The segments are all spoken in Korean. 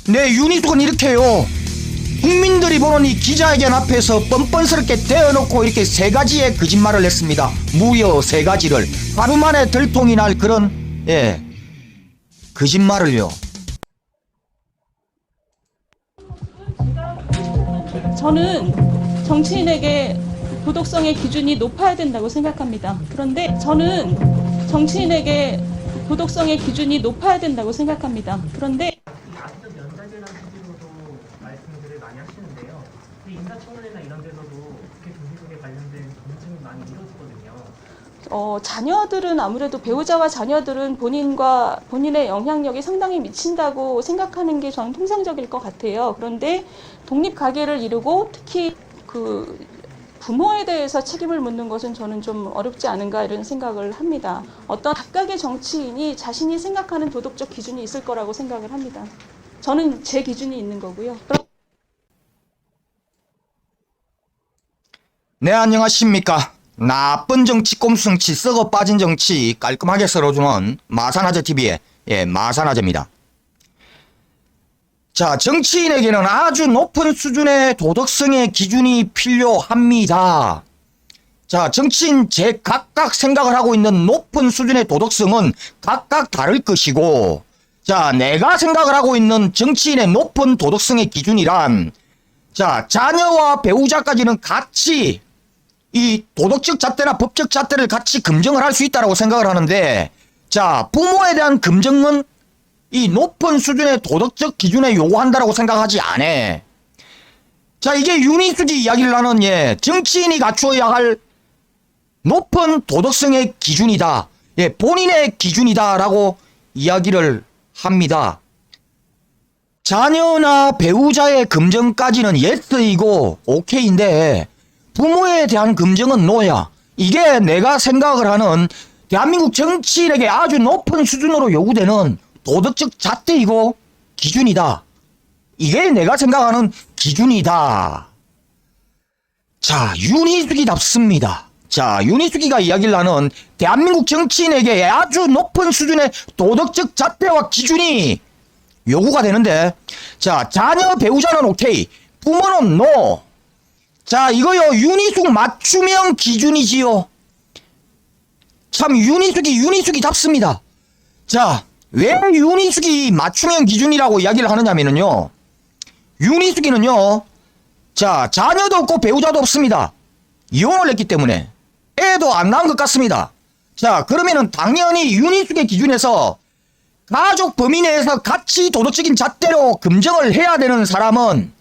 네, 윤희숙은 이렇게요. 국민들이 보는 이 기자회견 앞에서 뻔뻔스럽게 대어놓고 이렇게 세 가지의 거짓말을 했습니다. 무려 세 가지를. 하루 만에 들통이 날 그런, 거짓말을요. 저는 정치인에게 도덕성의 기준이 높아야 된다고 생각합니다. 그런데 저는 정치인에게 도덕성의 기준이 높아야 된다고 생각합니다. 그런데 아직도 면담이라는 취지로도 말씀들을 많이 하시는데요. 인사청문회나 이런 데서도 국회 중립국에 관련된 검증이 많이 이루어지거든요. 자녀들은 아무래도 배우자와 자녀들은 본인의 영향력이 상당히 미친다고 생각하는 게 저는 통상적일 것 같아요. 그런데 독립가계를 이루고 특히 부모에 대해서 책임을 묻는 것은 저는 좀 어렵지 않은가 이런 생각을 합니다. 어떤 각각의 정치인이 자신이 생각하는 도덕적 기준이 있을 거라고 생각을 합니다. 저는 제 기준이 있는 거고요. 네, 안녕하십니까. 나쁜 정치, 꼼수정치, 썩어 빠진 정치 깔끔하게 썰어주는 마산아재TV의 마산아재입니다. 자, 정치인에게는 아주 높은 수준의 도덕성의 기준이 필요합니다. 자, 정치인 각각 생각을 하고 있는 높은 수준의 도덕성은 각각 다를 것이고, 자, 내가 생각을 하고 있는 정치인의 높은 도덕성의 기준이란, 자, 자녀와 배우자까지는 같이 이 도덕적 잣대나 법적 잣대를 같이 검증을 할 수 있다고 생각을 하는데, 자, 부모에 대한 검증은 이 높은 수준의 도덕적 기준에 요구한다라고 생각하지 않아. 자, 이게 윤희숙이 이야기를 하는 정치인이 갖추어야 할 높은 도덕성의 기준이다. 본인의 기준이다라고 이야기를 합니다. 자녀나 배우자의 검증까지는 예스이고 오케이인데 부모에 대한 검증은 노야. 이게 내가 생각을 하는 대한민국 정치인에게 아주 높은 수준으로 요구되는 도덕적 잣대이고 기준이다. 이게 내가 생각하는 기준이다. 자, 윤희숙이답습니다. 자, 윤희숙이가 이야기를 하는 대한민국 정치인에게 아주 높은 수준의 도덕적 잣대와 기준이 요구가 되는데, 자, 자녀 배우자는 오케이, 부모는 노. 자, 이거요, 윤희숙 맞춤형 기준이지요. 참, 윤희숙이답습니다. 자, 왜 윤희숙이 맞춤형 기준이라고 이야기를 하느냐면요. 윤희숙이는요, 자, 자녀도 없고 배우자도 없습니다. 이혼을 했기 때문에 애도 안 낳은 것 같습니다. 자, 그러면은 당연히 윤희숙의 기준에서 가족 범위 내에서 같이 도덕적인 잣대로 검증을 해야 되는 사람은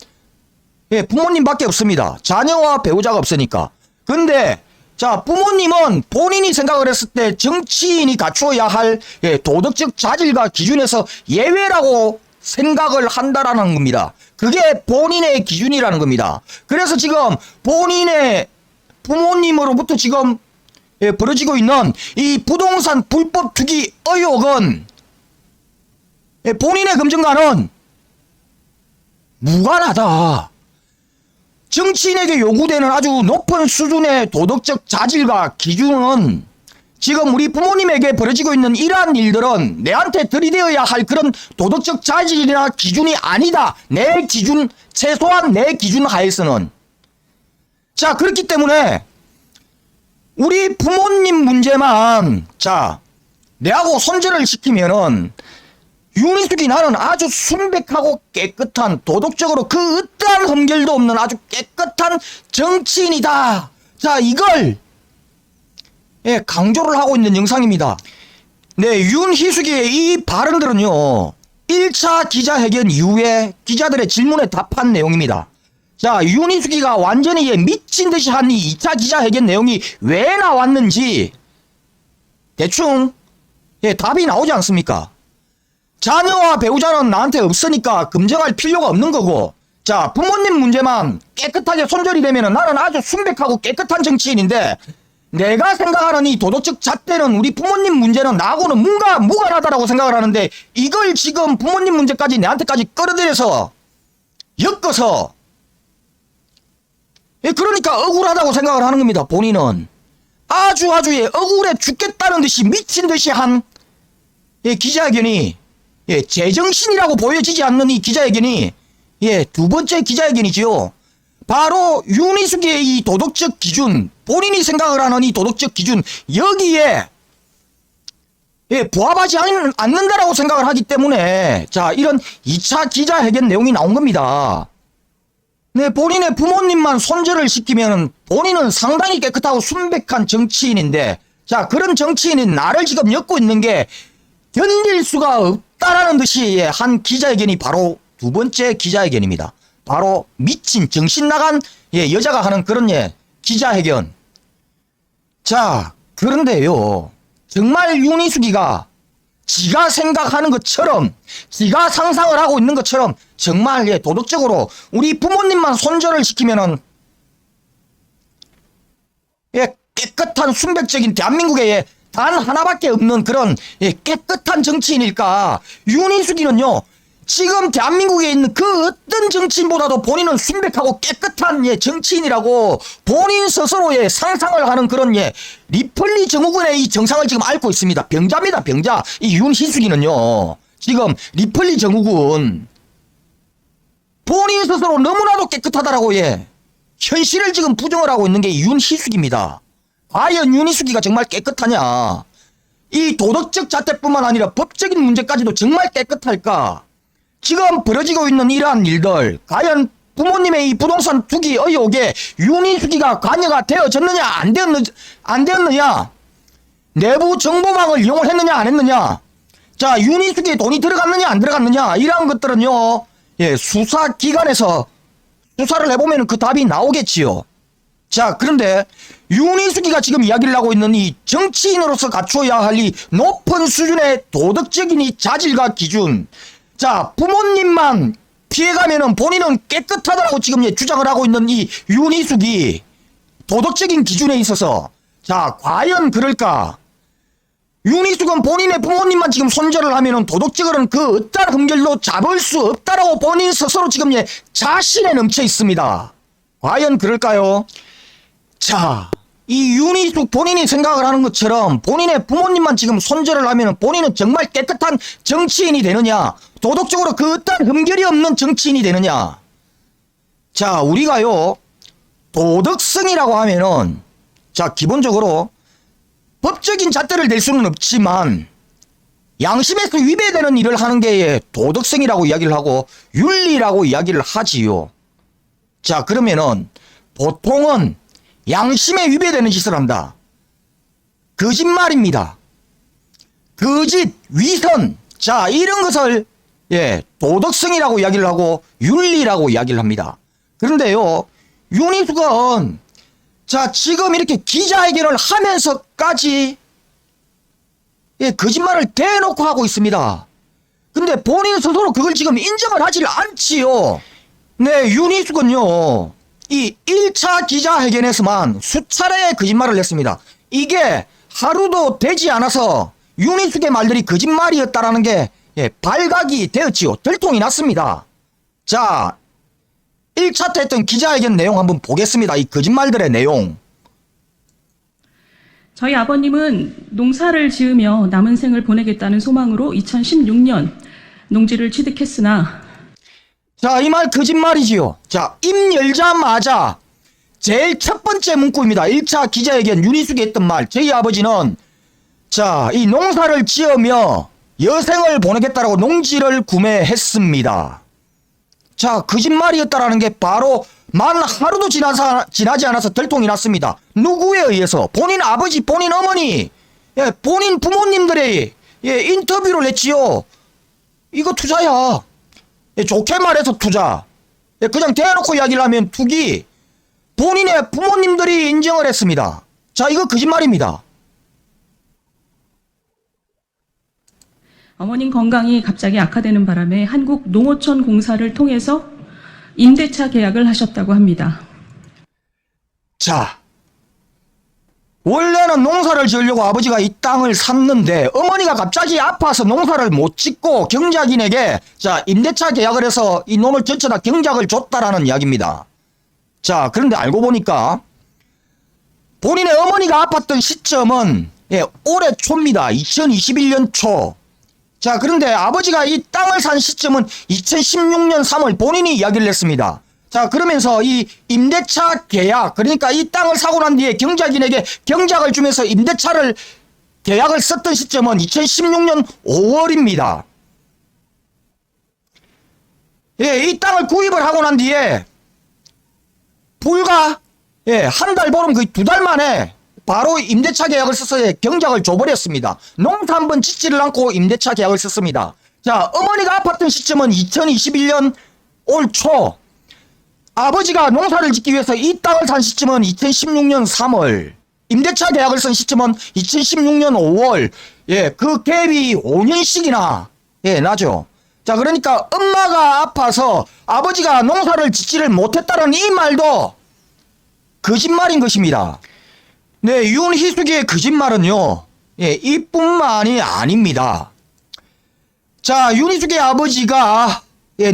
부모님밖에 없습니다. 자녀와 배우자가 없으니까. 근데 자, 부모님은 본인이 생각을 했을 때 정치인이 갖추어야 할 도덕적 자질과 기준에서 예외라고 생각을 한다라는 겁니다. 그게 본인의 기준이라는 겁니다. 그래서 지금 본인의 부모님으로부터 지금 벌어지고 있는 이 부동산 불법 투기 의혹은 본인의 검증과는 무관하다. 정치인에게 요구되는 아주 높은 수준의 도덕적 자질과 기준은 지금 우리 부모님에게 벌어지고 있는 이러한 일들은 내한테 들이대어야 할 그런 도덕적 자질이나 기준이 아니다. 내 기준, 최소한 내 기준 하에서는. 자, 그렇기 때문에 우리 부모님 문제만 자, 내하고 손절을 시키면은 윤희숙이 나는 아주 순백하고 깨끗한 도덕적으로 그 어떠한 흠결도 없는 아주 깨끗한 정치인이다. 자, 이걸 강조를 하고 있는 영상입니다. 네, 윤희숙의 이 발언들은요 1차 기자회견 이후에 기자들의 질문에 답한 내용입니다. 자, 윤희숙이가 완전히 미친 듯이 한 이 2차 기자회견 내용이 왜 나왔는지 대충 답이 나오지 않습니까? 자녀와 배우자는 나한테 없으니까 검증할 필요가 없는 거고, 자, 부모님 문제만 깨끗하게 손절이 되면 나는 아주 순백하고 깨끗한 정치인인데, 내가 생각하는 이 도덕적 잣대는 우리 부모님 문제는 나하고는 뭔가 무관하다라고 생각을 하는데, 이걸 지금 부모님 문제까지 내한테까지 끌어들여서 엮어서 그러니까 억울하다고 생각을 하는 겁니다. 본인은 아주 억울해 죽겠다는 듯이 미친 듯이 한 기자회견이 예, 제정신이라고 보여지지 않는 이 기자회견이 예, 두 번째 기자회견이지요. 바로 윤희숙의 이 도덕적 기준, 본인이 생각을 하는 이 도덕적 기준, 여기에 예, 부합하지 않는다라고 생각을 하기 때문에 자, 이런 2차 기자회견 내용이 나온 겁니다. 네, 본인의 부모님만 손절을 시키면 본인은 상당히 깨끗하고 순백한 정치인인데, 자, 그런 정치인인 나를 지금 엮고 있는 게 견딜 수가 없다라는 듯이 예, 한 기자회견이 바로 두 번째 기자회견입니다. 바로 미친 정신 나간 예, 여자가 하는 그런 예, 기자회견. 자, 그런데요, 정말 윤희숙이가 지가 생각하는 것처럼, 지가 상상을 하고 있는 것처럼 정말 예, 도덕적으로 우리 부모님만 손절을 시키면은 예, 깨끗한 순백적인 대한민국에 예, 단 하나밖에 없는 그런 예, 깨끗한 정치인일까? 윤희숙이는요, 지금 대한민국에 있는 그 어떤 정치인보다도 본인은 순백하고 깨끗한 예, 정치인이라고 본인 스스로의 상상을 하는 그런 예, 리플리 증후군의 이 정상을 지금 앓고 있습니다. 병자입니다, 병자. 이 윤희숙이는요, 지금 리플리 증후군, 본인 스스로 너무나도 깨끗하다라고 예, 현실을 지금 부정을 하고 있는 게 윤희숙입니다. 과연 윤희숙이가 정말 깨끗하냐? 이 도덕적 잣대뿐만 아니라 법적인 문제까지도 정말 깨끗할까? 지금 벌어지고 있는 이러한 일들, 과연 부모님의 이 부동산 투기 의혹에 윤희숙이가 관여가 되어졌느냐 안 되었느냐, 내부 정보망을 이용을 했느냐 안 했느냐, 자, 윤희숙이에 돈이 들어갔느냐 안 들어갔느냐, 이러한 것들은요, 예, 수사기관에서 수사를 해보면 그 답이 나오겠지요. 자, 그런데 윤희숙이가 지금 이야기를 하고 있는 이 정치인으로서 갖추어야 할 이 높은 수준의 도덕적인 이 자질과 기준, 자, 부모님만 피해가면은 본인은 깨끗하다고 지금 예, 주장을 하고 있는 이 윤희숙이 도덕적인 기준에 있어서 자, 과연 그럴까? 윤희숙은 본인의 부모님만 지금 손절을 하면은 도덕적으로는 그 어떤 흠결도 잡을 수 없다라고 본인 스스로 지금 예, 자신에 넘쳐 있습니다. 과연 그럴까요? 자, 이 윤희숙 본인이 생각을 하는 것처럼 본인의 부모님만 지금 손절을 하면 본인은 정말 깨끗한 정치인이 되느냐, 도덕적으로 그 어떤 흠결이 없는 정치인이 되느냐. 자, 우리가요, 도덕성이라고 하면은 자, 기본적으로 법적인 잣대를 댈 수는 없지만 양심에서 위배되는 일을 하는 게 도덕성이라고 이야기를 하고 윤리라고 이야기를 하지요. 자, 그러면은 보통은 양심에 위배되는 짓을 한다. 거짓말입니다. 거짓, 위선, 자, 이런 것을 예, 도덕성이라고 이야기를 하고 윤리라고 이야기를 합니다. 그런데요, 윤희숙은 자, 지금 이렇게 기자회견을 하면서까지 예, 거짓말을 대놓고 하고 있습니다. 근데 본인 스스로 그걸 지금 인정을 하질 않지요. 네, 윤희숙은요, 이 1차 기자회견에서만 수차례의 거짓말을 했습니다. 이게 하루도 되지 않아서 윤희숙의 말들이 거짓말이었다라는 게 예, 발각이 되었지요. 들통이 났습니다. 자, 1차 때 했던 기자회견 내용 한번 보겠습니다. 이 거짓말들의 내용. 저희 아버님은 농사를 지으며 남은 생을 보내겠다는 소망으로 2016년 농지를 취득했으나, 자, 이 말 거짓말이지요. 자, 입 열자마자 제일 첫 번째 문구입니다. 1차 기자회견 윤희숙이 했던 말. 저희 아버지는 자, 이 농사를 지으며 여생을 보내겠다라고 농지를 구매했습니다. 자, 거짓말이었다라는 게 바로 만 하루도 지나지 않아서 들통이 났습니다. 누구에 의해서? 본인 아버지, 본인 어머니, 예, 본인 부모님들의 예, 인터뷰를 했지요. 이거 투자야. 예, 좋게 말해서 투자. 예, 그냥 대놓고 이야기를 하면 투기. 본인의 부모님들이 인정을 했습니다. 자, 이거 거짓말입니다. 어머님 건강이 갑자기 악화되는 바람에 한국농어촌 공사를 통해서 임대차 계약을 하셨다고 합니다. 자, 원래는 농사를 지으려고 아버지가 이 땅을 샀는데 어머니가 갑자기 아파서 농사를 못 짓고 경작인에게 자, 임대차 계약을 해서 이 논을 전체 다 경작을 줬다라는 이야기입니다. 자, 그런데 알고 보니까 본인의 어머니가 아팠던 시점은 예, 올해 초입니다. 2021년 초. 자, 그런데 아버지가 이 땅을 산 시점은 2016년 3월 본인이 이야기를 했습니다. 자, 그러면서 이 임대차 계약, 그러니까 이 땅을 사고 난 뒤에 경작인에게 경작을 주면서 임대차를 계약을 썼던 시점은 2016년 5월입니다. 예, 이 땅을 구입을 하고 난 뒤에 불과 한 달 보름 거의 2달 만에 바로 임대차 계약을 써서 경작을 줘버렸습니다. 농사 한번 짓지를 않고 임대차 계약을 썼습니다. 자, 어머니가 아팠던 시점은 2021년 올 초, 아버지가 농사를 짓기 위해서 이 땅을 산 시점은 2016년 3월, 임대차 계약을 쓴 시점은 2016년 5월, 예, 그 갭이 5년씩이나, 나죠. 자, 그러니까 엄마가 아파서 아버지가 농사를 짓지를 못했다는 이 말도 거짓말인 것입니다. 네, 윤희숙의 거짓말은요, 이뿐만이 아닙니다. 자, 윤희숙의 아버지가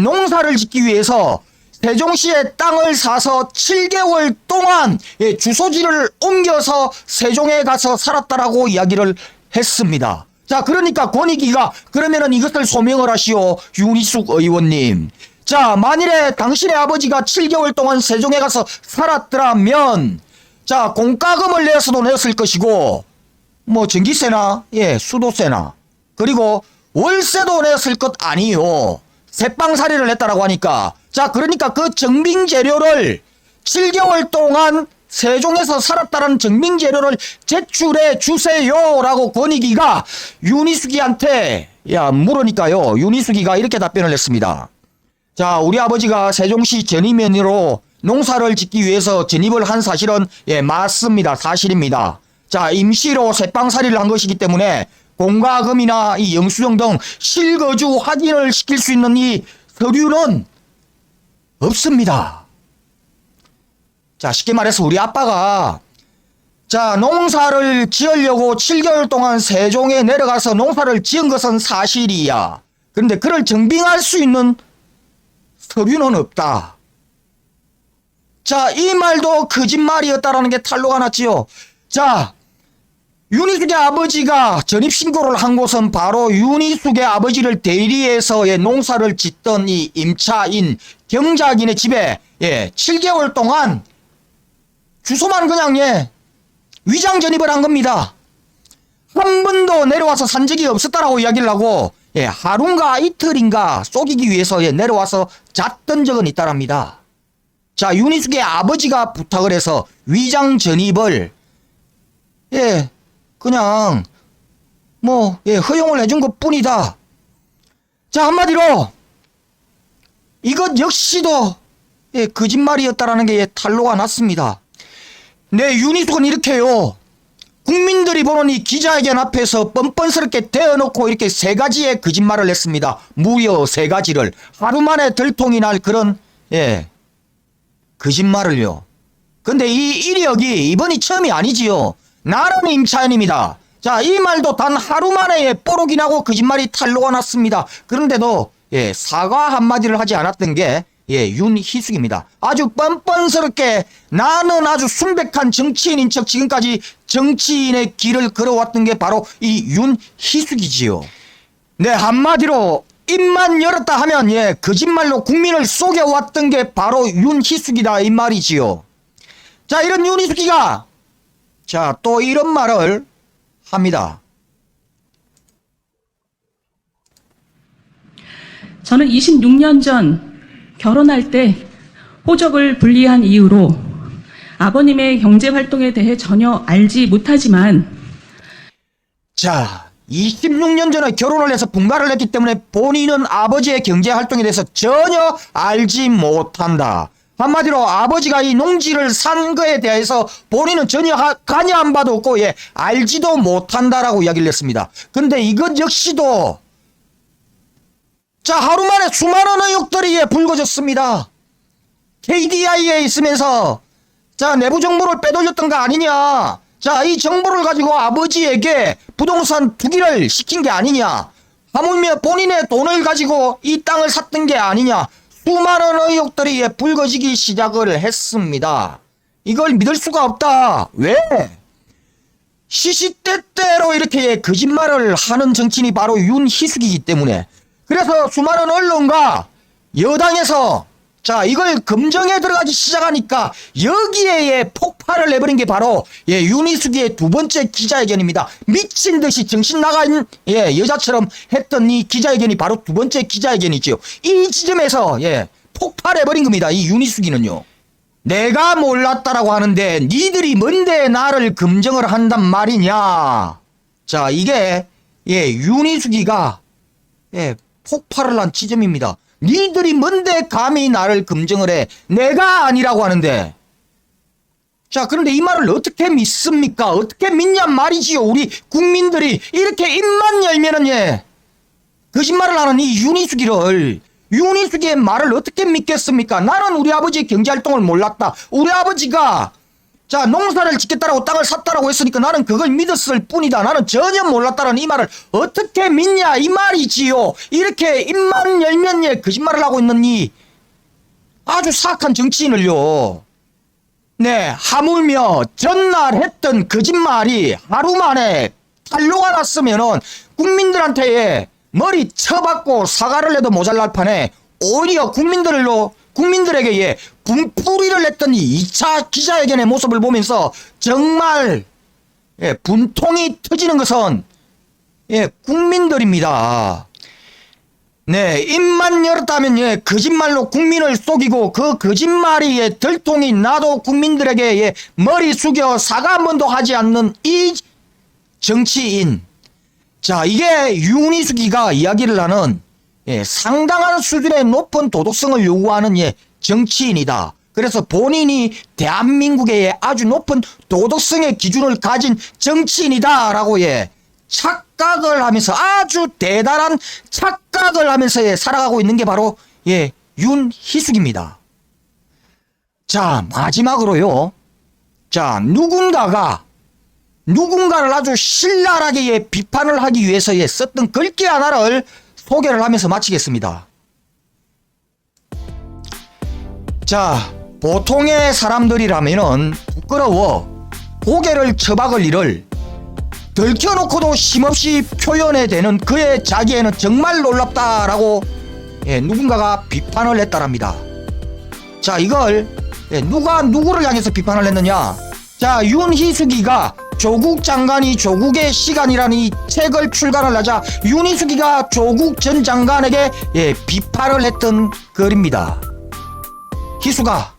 농사를 짓기 위해서 세종시에 땅을 사서 7개월 동안 주소지를 옮겨서 세종에 가서 살았다라고 이야기를 했습니다. 자, 그러니까 권익위가 그러면은 이것을 소명을 하시오, 윤희숙 의원님. 자, 만일에 당신의 아버지가 7개월 동안 세종에 가서 살았더라면, 자, 공과금을 내서도 냈을 것이고, 뭐 전기세나 수도세나, 그리고 월세도 냈을 것 아니요. 새빵살이를 냈다라고 하니까, 자, 그러니까 그 증빙재료를 7개월 동안 세종에서 살았다는 증빙재료를 제출해 주세요라고 권익위가 윤희숙이한테 물으니까요, 윤희숙이가 이렇게 답변을 했습니다. 자, 우리 아버지가 세종시 전임면으로 농사를 짓기 위해서 전입을 한 사실은 맞습니다. 사실입니다. 자, 임시로 새빵살이를 한 것이기 때문에 공과금이나 이 영수증 등 실거주 확인을 시킬 수 있는 이 서류는 없습니다. 자, 쉽게 말해서 우리 아빠가 자, 농사를 지으려고 7개월 동안 세종에 내려가서 농사를 지은 것은 사실이야. 그런데 그를 증빙할 수 있는 서류는 없다. 자, 이 말도 거짓말이었다라는 게 탄로가 났지요. 자, 윤희숙의 아버지가 전입신고를 한 곳은 바로 윤희숙의 아버지를 대리해서 농사를 짓던 이 임차인, 경작인의 집에 7개월 동안 주소만 그냥 위장 전입을 한 겁니다. 한 번도 내려와서 산 적이 없었다라고 이야기를 하고 하루인가 이틀인가 속이기 위해서 내려와서 잤던 적은 있다랍니다. 자, 윤희숙의 아버지가 부탁을 해서 위장 전입을 그냥 허용을 해준 것 뿐이다. 자, 한마디로 이것 역시도 거짓말이었다라는 게 탄로가 났습니다. 네, 윤희숙은 이렇게요, 국민들이 보는 이 기자회견 앞에서 뻔뻔스럽게 대어놓고 이렇게 3가지의 거짓말을 했습니다. 무려 3가지를 하루 만에 들통이 날 그런 거짓말을요. 근데 이 이력이 이번이 처음이 아니지요. 나는 임차인입니다. 자, 이 말도 단 하루 만에 뽀록이 나고 거짓말이 탄로가 났습니다. 그런데도 사과 한마디를 하지 않았던 게 윤희숙입니다. 아주 뻔뻔스럽게 나는 아주 순백한 정치인인 척 지금까지 정치인의 길을 걸어왔던 게 바로 이 윤희숙이지요. 네, 한마디로 입만 열었다 하면 거짓말로 국민을 속여왔던 게 바로 윤희숙이다 이 말이지요. 자, 이런 윤희숙이가 자, 또 이런 말을 합니다. 저는 26년 전 결혼할 때 호적을 분리한 이유로 아버님의 경제활동에 대해 전혀 알지 못하지만, 자, 26년 전에 결혼을 해서 분가를 했기 때문에 본인은 아버지의 경제활동에 대해서 전혀 알지 못한다. 한마디로 아버지가 이 농지를 산 거에 대해서 본인은 전혀 관여 한 바도 없고 알지도 못한다라고 이야기를 했습니다. 근데 이것 역시도 자, 하루 만에 수많은 의혹들이 불거졌습니다. KDI에 있으면서 자, 내부 정보를 빼돌렸던 거 아니냐. 자, 이 정보를 가지고 아버지에게 부동산 투기를 시킨 게 아니냐. 하물며 본인의 돈을 가지고 이 땅을 샀던 게 아니냐. 수많은 의혹들이 불거지기 시작을 했습니다. 이걸 믿을 수가 없다. 왜? 시시때때로 이렇게 거짓말을 하는 정치인이 바로 윤희숙이기 때문에, 그래서 수많은 언론과 여당에서 자 이걸 검증에 들어가기 시작하니까 여기에 폭발을 내버린 게 바로 윤희숙이의 두 번째 기자회견입니다. 미친 듯이 정신 나간 여자처럼 했던 이 기자회견이 바로 두 번째 기자회견이죠. 이 지점에서 폭발해버린 겁니다. 이 윤희숙이는요. 내가 몰랐다라고 하는데 니들이 뭔데 나를 검증을 한단 말이냐. 자 이게 윤희숙이가 폭발을 한 지점입니다. 니들이 뭔데 감히 나를 검증을 해. 내가 아니라고 하는데. 자 그런데 이 말을 어떻게 믿습니까? 어떻게 믿냔 말이지요. 우리 국민들이 이렇게 입만 열면은 거짓말을 하는 이 윤희숙이의 말을 어떻게 믿겠습니까? 나는 우리 아버지 경제활동을 몰랐다. 우리 아버지가 자 농사를 짓겠다라고 땅을 샀다라고 했으니까 나는 그걸 믿었을 뿐이다. 나는 전혀 몰랐다라는 이 말을 어떻게 믿냐 이 말이지요. 이렇게 입만 열면 거짓말을 하고 있는 이 아주 사악한 정치인을요. 하물며 전날 했던 거짓말이 하루 만에 탄로가 났으면은 국민들한테 머리 쳐박고 사과를 해도 모자랄 판에 오히려 국민들에게 분풀이를 했던 이 2차 기자회견의 모습을 보면서 정말 분통이 터지는 것은 국민들입니다. 입만 열었다면 거짓말로 국민을 속이고 그 거짓말이 들통이 나도 국민들에게 머리 숙여 사과 한 번도 하지 않는 이 정치인. 자 이게 윤희숙이가 이야기를 하는 상당한 수준의 높은 도덕성을 요구하는 정치인이다. 그래서 본인이 대한민국의 아주 높은 도덕성의 기준을 가진 정치인이다라고 착각을 하면서 아주 대단한 착각을 하면서 살아가고 있는 게 바로 윤희숙입니다. 자 마지막으로요. 자 누군가를 아주 신랄하게 비판을 하기 위해서 썼던 글귀 하나를 소개를 하면서 마치겠습니다. 자 보통의 사람들이라면은 부끄러워 고개를 처박을 일을 들켜놓고도 힘없이 표현해대는 그의 자기에는 정말 놀랍다라고 누군가가 비판을 했다랍니다. 자 이걸 누가 누구를 향해서 비판을 했느냐. 자 윤희숙이가 조국 장관이 조국의 시간이라는 이 책을 출간을 하자 윤희숙이가 조국 전 장관에게 비판을 했던 글입니다. 희숙아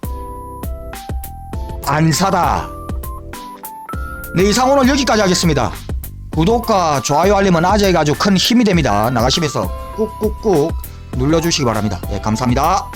안사다. 이상 오늘 여기까지 하겠습니다. 구독과 좋아요 알림은 아재에게 아주 큰 힘이 됩니다. 나가시면서 꾹꾹꾹 눌러주시기 바랍니다. 감사합니다.